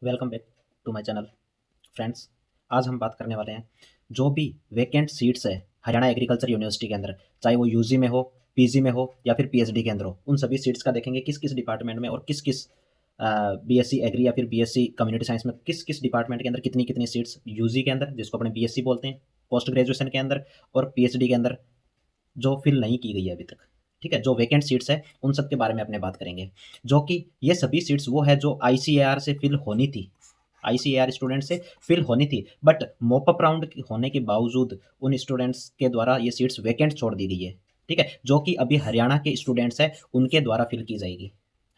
Welcome back to my channel friends. आज हम बात करने वाले हैं जो भी वैकेंट सीट्स है हरियाणा एग्रीकल्चर यूनिवर्सिटी के अंदर, चाहे वो यूजी में हो, पीजी में हो या फिर पीएचडी के अंदर हो, उन सभी सीट्स का देखेंगे किस किस डिपार्टमेंट में और किस किस बीएससी एग्री या फिर बीएससी कम्युनिटी साइंस में किस किस डिपार्टमेंट के अंदर कितनी कितनी सीट्स यूजी के अंदर, जिसको अपने बीएससी बोलते हैं, पोस्ट ग्रेजुएशन के अंदर और पीएचडी के अंदर जो फिल नहीं की गई है अभी तक। ठीक है, जो वैकेंट सीट्स है उन सब के बारे में अपने बात करेंगे, जो कि ये सभी सीट्स वो है जो आईसीएआर से फिल होनी थी, आईसीएआर स्टूडेंट से फिल होनी थी, बट मॉपअप राउंड होने के बावजूद उन स्टूडेंट्स के द्वारा ये सीट्स वैकेंट छोड़ दी गई है। ठीक है, जो कि अभी हरियाणा के स्टूडेंट्स हैं उनके द्वारा फिल की जाएगी।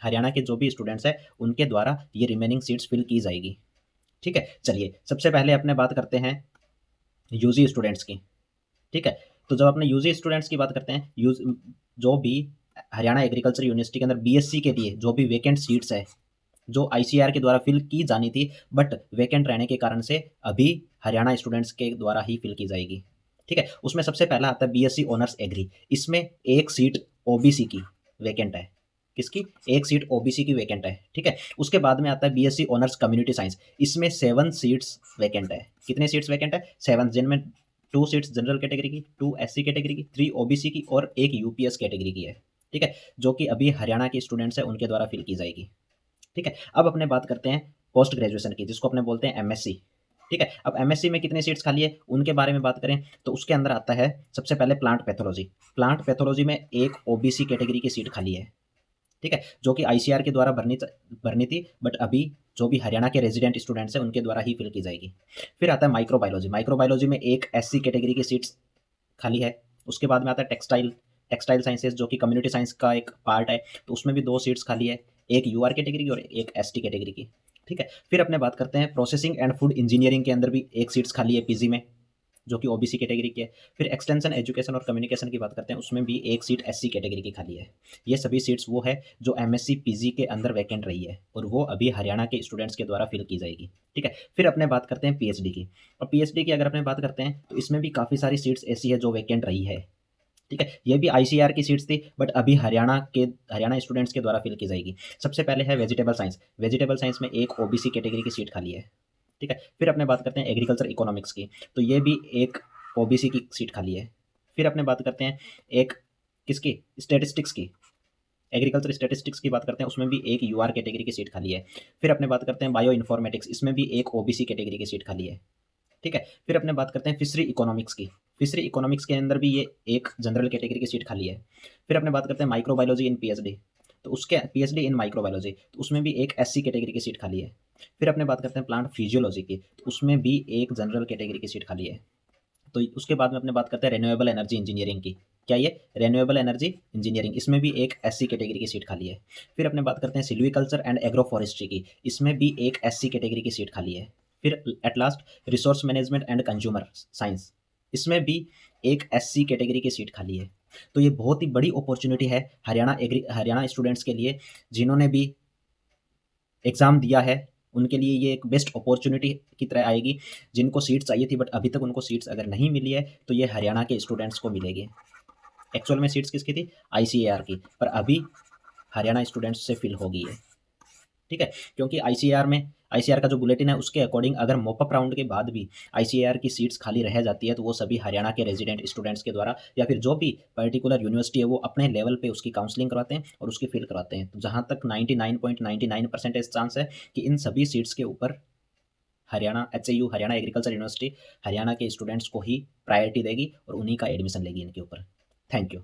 हरियाणा के जो भी स्टूडेंट्स हैं उनके द्वारा ये रिमेनिंग सीट्स फिल की जाएगी। ठीक है, चलिए सबसे पहले अपने बात करते हैं यूजी स्टूडेंट्स की। ठीक है, तो जब अपने यूजी स्टूडेंट्स की बात करते हैं, यूज जो भी हरियाणा एग्रीकल्चर यूनिवर्सिटी के अंदर बीएससी के लिए जो भी वैकेंट सीट्स है जो आईसीआर के द्वारा फिल की जानी थी, बट वैकेंट रहने के कारण से अभी हरियाणा स्टूडेंट्स के द्वारा ही फिल की जाएगी। ठीक है, उसमें सबसे पहला आता है बीएससी ऑनर्स एग्री। इसमें एक सीट ओबीसी की वैकेंट है। किसकी? एक सीट ओबीसी की वैकेंट है। ठीक है, उसके बाद में आता है बीएससी ऑनर्स कम्युनिटी साइंस। इसमें 7 सीट्स वैकेंट है। कितने सीट्स वैकेंट है? 7, जिनमें 2 सीट्स जनरल कैटेगरी की, 2 एससी कैटेगरी की, 3 ओबीसी की और एक यूपीएस कैटेगरी की है। ठीक है, जो कि अभी हरियाणा के स्टूडेंट्स हैं उनके द्वारा फिल की जाएगी। ठीक है, अब अपने बात करते हैं पोस्ट ग्रेजुएशन की, जिसको अपने बोलते हैं एमएससी। ठीक है, अब एमएससी में कितनी सीट्स खाली है उनके बारे में बात करें तो उसके अंदर आता है सबसे पहले प्लांट पैथोलॉजी। प्लांट पैथोलॉजी में एक ओबीसी कैटेगरी की सीट खाली है। ठीक है, जो कि आईसीआर के द्वारा भरनी भरनी थी, बट अभी जो भी हरियाणा के रेजिडेंट स्टूडेंट्स हैं उनके द्वारा ही फिल की जाएगी। फिर आता है माइक्रोबायोलॉजी। माइक्रोबायोलॉजी में एक एससी कैटेगरी की सीट्स खाली है। उसके बाद में आता है टेक्सटाइल टेक्सटाइल साइंसेज, जो कि कम्युनिटी साइंस का एक पार्ट है, तो उसमें भी 2 सीट्स खाली है, एक यूआर कैटेगरी की और एक एसटी कैटेगरी की। ठीक है, फिर अपने बात करते हैं प्रोसेसिंग एंड फूड इंजीनियरिंग के अंदर भी एक सीट्स खाली है पीजी में, जो कि ओबीसी कैटेगरी की है। फिर एक्सटेंशन एजुकेशन और कम्युनिकेशन की बात करते हैं, उसमें भी एक सीट एससी कैटेगरी की खाली है। ये सभी सीट्स वो है जो एमएससी पीजी के अंदर वैकेंट रही है और वो अभी हरियाणा के स्टूडेंट्स के द्वारा फिल की जाएगी। ठीक है, फिर अपने बात करते हैं पीएचडी की। और पीएचडी की अगर अपने बात करते हैं तो इसमें भी काफ़ी सारी सीट्स ऐसी है जो वैकेंट रही है। ठीक है, ये भी आईसीआर की सीट्स थी, बट अभी हरियाणा स्टूडेंट्स के द्वारा फिल की जाएगी। सबसे पहले है वेजिटेबल साइंस। वेजिटेबल साइंस में एक ओबीसी कैटेगरी की सीट खाली है। ठीक है, फिर अपने बात करते हैं एग्रीकल्चर इकोनॉमिक्स की, तो ये भी एक ओबीसी की सीट खाली है। फिर अपने बात करते हैं एक किसकी? स्टेटिस्टिक्स की। एग्रीकल्चर स्टेटिस्टिक्स की बात करते हैं, उसमें भी एक यूआर कैटेगरी की सीट खाली है। फिर अपने बात करते हैं बायो इन्फॉर्मेटिक्स। इसमें भी एक ओबीसी कैटेगरी की सीट खाली है। ठीक है, फिर अपने बात करते हैं फिशरी इकोनॉमिक्स की। फिशरी इकोनॉमिक्स के अंदर भी ये एक जनरल कैटेगरी की सीट खाली है। फिर अपने बात करते हैं माइक्रोबायोलॉजी इन पीएचडी, तो उसके पीएचडी इन माइक्रोबायोलॉजी, तो उसमें भी एक एससी कैटेगरी की सीट खाली है। फिर अपने बात करते हैं प्लांट फिजियोलॉजी की, तो उसमें भी एक जनरल कैटेगरी की सीट खाली है। तो उसके बाद में अपने बात करते हैं रेन्यूएबल एनर्जी इंजीनियरिंग की। क्या ये? रेन्यूएबल एनर्जी इंजीनियरिंग, इसमें भी एक एससी कैटेगरी की सीट खाली है। फिर अपने बात करते हैं सिल्वीकल्चर एंड एग्रो फॉरेस्ट्री की। इसमें भी एक एससी कैटेगरी की सीट खाली है। फिर at last resource management and consumer science, इसमें भी एक एससी कैटेगरी की सीट खाली है। तो ये बहुत ही बड़ी अपॉर्चुनिटी है हरियाणा स्टूडेंट्स के लिए, जिन्होंने भी एग्ज़ाम दिया है उनके लिए ये एक बेस्ट अपॉर्चुनिटी की तरह आएगी। जिनको सीट्स चाहिए थी बट अभी तक उनको सीट्स अगर नहीं मिली है तो ये हरियाणा के स्टूडेंट्स को मिलेगी। एक्चुअल में सीट्स किसकी थी? आईसीएआर की, पर अभी हरियाणा स्टूडेंट्स से फिल हो गई है। ठीक है, क्योंकि आईसीआर का जो बुलेटिन है उसके अकॉर्डिंग अगर मॉपअप राउंड के बाद भी आईसीआर की सीट्स खाली रह जाती है तो वो सभी हरियाणा के रेजिडेंट स्टूडेंट्स के द्वारा या फिर जो भी पर्टिकुलर यूनिवर्सिटी है वो अपने लेवल पे उसकी काउंसलिंग करवाते हैं और उसकी फिल करवाते हैं। तो जहाँ तक 99.99% चांस है कि इन सभी सीट्स के ऊपर हरियाणा एचएयू, हरियाणा एग्रीकल्चर यूनिवर्सिटी, हरियाणा के स्टूडेंट्स को ही प्रायोरिटी देगी और उन्हीं का एडमिशन लेगी इनके ऊपर। Thank you.